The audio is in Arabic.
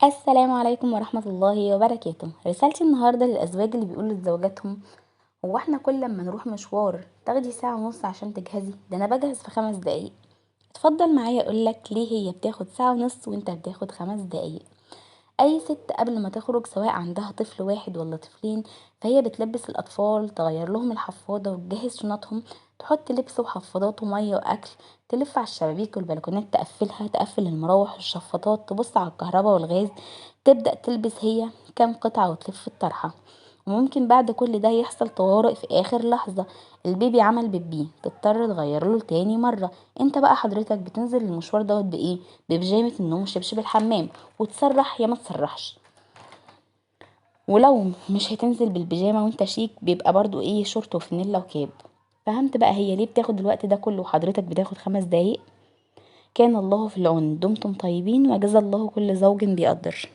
السلام عليكم ورحمة الله وبركاته. رسالتي النهاردة للأزواج اللي بيقولوا لزوجاتهم: هو احنا كل لما نروح مشوار تاخدي ساعة ونص عشان تجهزي؟ ده أنا بجهز في 5 دقايق. اتفضل معايا أقولك ليه هي بتاخد ساعة ونص وانت بتاخد 5 دقايق. أي ست قبل ما تخرج، سواء عندها طفل واحد ولا طفلين، فهي بتلبس الأطفال، تغير لهم الحفاضة وتجهز شنطهم، تحط لبس وحفاضات ومية وأكل، تلف على الشبابيك والبلكونات، تقفلها، تقفل المراوح والشفاطات، تبص على الكهرباء والغاز، تبدأ تلبس هي كام قطعة وتلف الطرحة. وممكن بعد كل ده يحصل طوارئ في آخر لحظة، البيبي عمل بيبي، تضطر تغيرله تاني مرة. انت بقى حضرتك بتنزل المشوار دوت بإيه؟ ببيجامة النوم وشبشب الحمام، وتسرح يا ما تسرحش. ولو مش هتنزل بالبيجامه وانت شيك، بيبقى برضو ايه، شورت وفانيلا وكاب. فهمت بقى هي ليه بتاخد الوقت ده كله وحضرتك بتاخد 5 دقايق؟ كان الله في العون. دمتم طيبين، وجزا الله كل زوج بيقدر.